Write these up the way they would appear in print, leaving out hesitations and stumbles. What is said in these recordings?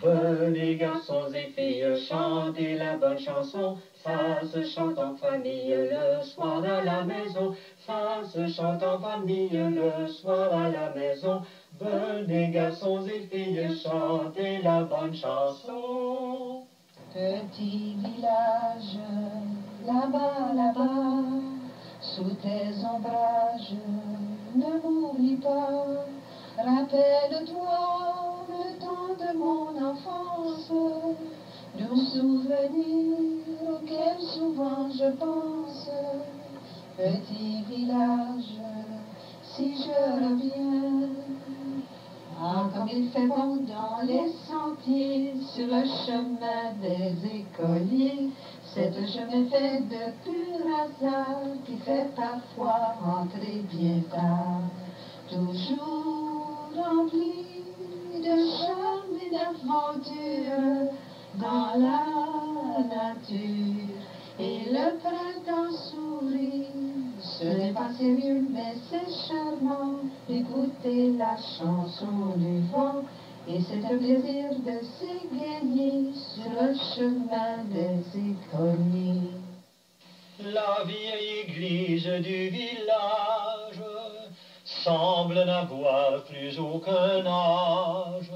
Venez garçons et filles, chantez la bonne chanson. Ça se chante en famille le soir à la maison. Ça se chante en famille le soir à la maison. Venez garçons et filles, chantez la bonne chanson. Petit village, là-bas, là-bas, sous tes ombrages, ne m'oublie pas. Rappelle-toi le temps de mon enfance, doux souvenirs auxquels souvent je pense. Petit village, si je reviens, ah, comme il fait bon dans les sentiers, sur le chemin des écoliers, c'est un chemin fait de pur hasard qui fait parfois entrer bien tard. Toujours rempli de charme et d'aventure dans la nature. Et le printemps sourit, ce n'est pas sérieux mais c'est charmant d'écouter la chanson du vent. Et c'est un plaisir de s'égayer sur le chemin des écoliers. La vieille église du village semble n'avoir plus aucun âge.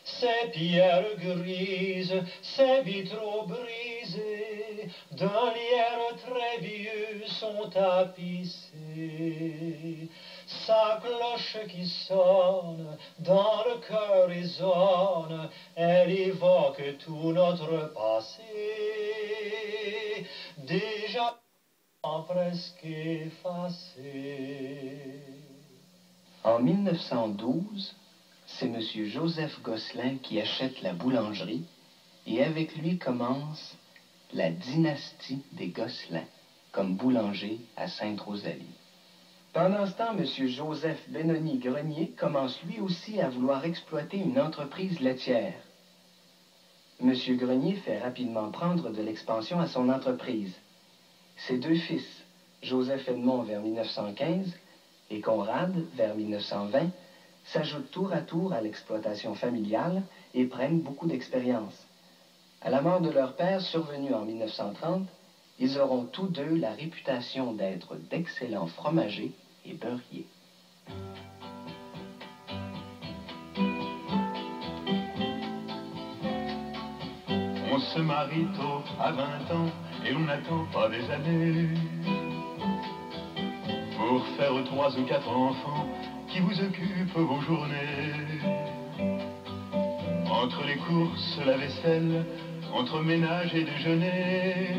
Ses pierres grises, ses vitraux brisés, d'un lierre très vieux sont tapissés. Sa cloche qui sonne, dans le cœur résonne, elle évoque tout notre passé, déjà presque effacé. En 1912, c'est M. Joseph Gosselin qui achète la boulangerie et avec lui commence la dynastie des Gosselin comme boulanger à Sainte-Rosalie. Pendant ce temps, M. Joseph Benoni Grenier commence lui aussi à vouloir exploiter une entreprise laitière. M. Grenier fait rapidement prendre de l'expansion à son entreprise. Ses deux fils, Joseph Edmond vers 1915 et Conrad vers 1920, s'ajoutent tour à tour à l'exploitation familiale et prennent beaucoup d'expérience. À la mort de leur père, survenue en 1930, ils auront tous deux la réputation d'être d'excellents fromagers et beurriers. On se marie tôt à 20 ans et on n'attend pas des années pour faire 3 ou 4 enfants qui vous occupent vos journées. Entre les courses, la vaisselle, entre ménage et déjeuner,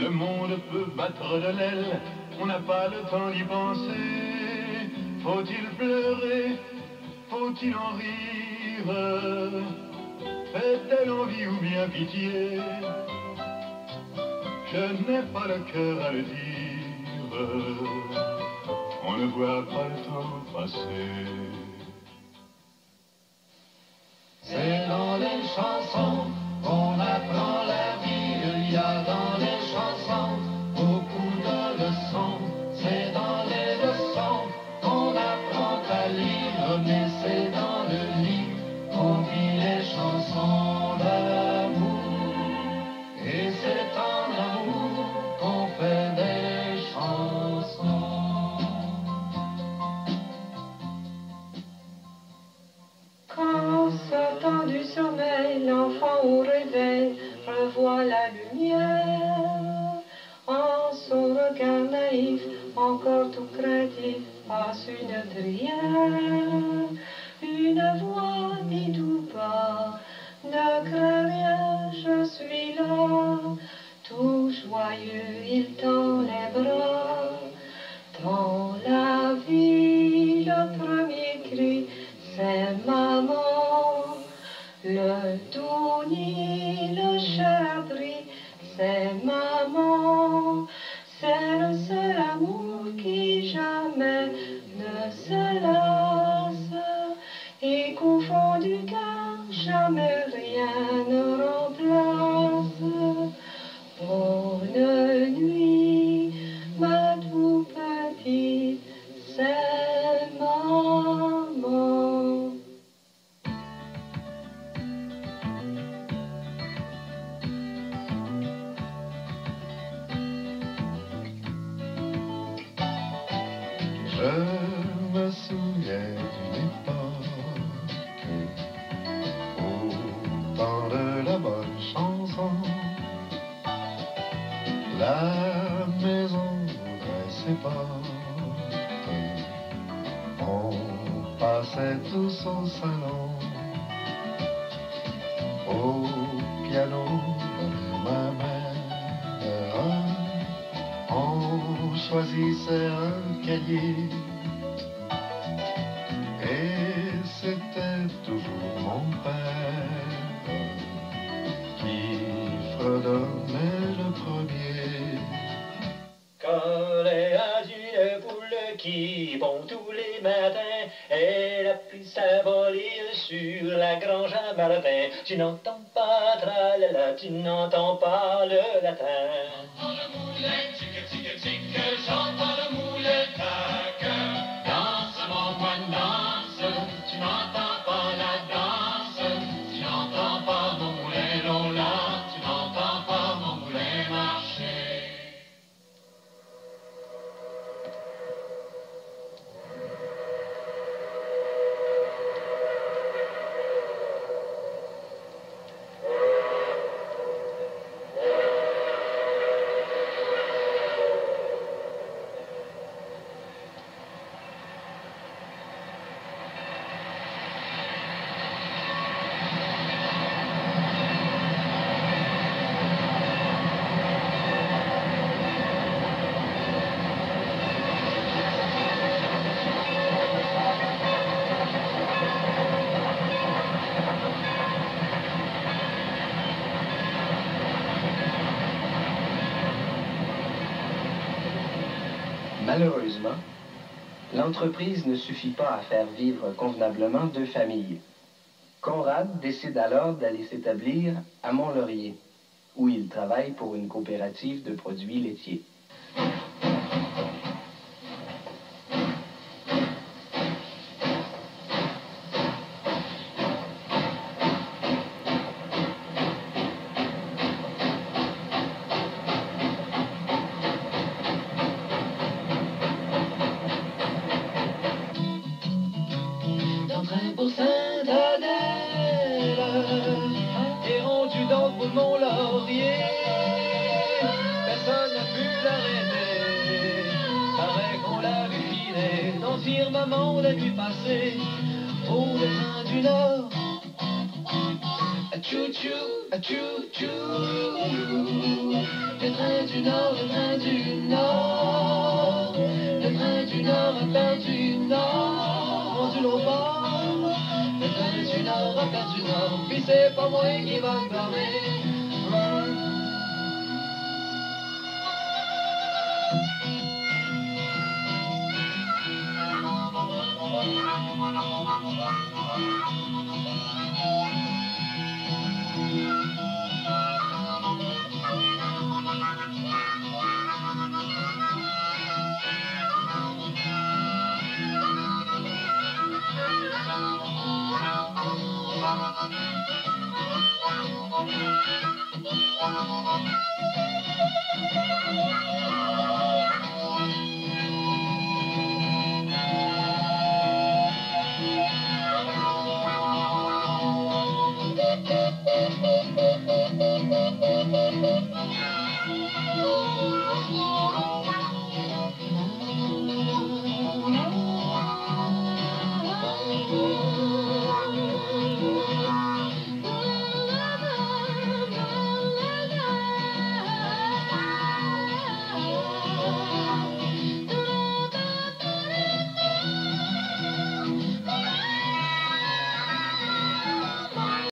le monde peut battre de l'aile, on n'a pas le temps d'y penser. Faut-il pleurer? Faut-il en rire? Fait-elle envie ou bien pitié? Je n'ai pas le cœur à le dire, on ne voit pas le temps passer. C'est dans les chansons qu'on apprend la vie, il y a dans les chansons beaucoup de leçons. C'est dans les leçons qu'on apprend à lire, mais c'est dans le lit qu'on vit les chansons d'amour. Et c'est en amour qu'on fait des chansons. Quand sortant du sommeil, l'enfant au réveil revoit la lumière, en son regard naïf, encore tout craintif, passe une prière. Une voix dit tout bas, ne crains rien, je suis là. Tout joyeux, il tend les bras. Dans la vie, le premier cri, c'est maman. Le doux nid, le cher abri, c'est maman. C'est le seul amour qui jamais ne se lasse. Et qu'au fond du cœur, jamais rien ne remplace. Bonne nuit, ma tout petite, c'est maman. porte. On passait tous au salon, au piano de ma mère. On choisissait un cahier et c'était toujours mon père qui fredonnait le premier. Quand les poules qui pondent tous les matins, elle a pris sa volée sur la grange à Martin. Tu n'entends pas tralala, tu n'entends pas le latin. J'entends le moulet, tic tic tic, j'entends le moulet tac. Danse mon moine, danse, tu n'entends pas la danse. Tu n'entends pas mon moulin Lola, tu n'entends pas mon moulin marcher. Malheureusement, l'entreprise ne suffit pas à faire vivre convenablement deux familles. Conrad décide alors d'aller s'établir à Mont-Laurier, où il travaille pour une coopérative de produits laitiers. Pour Sainte-Adèle, est rendu dans le bout de Mont-Laurier. Personne n'a pu l'arrêter, paraît qu'on l'a vu filer dans le firmament la nuit passée. Oh, le train du Nord, tchou-tchou, tchou-tchou. Le train du Nord, le train du Nord. Le train du Nord a perdu le Nord, rendu l'au bord. Le train du Nord a perdu le Nord, puis c'est pas moi qui va me parler.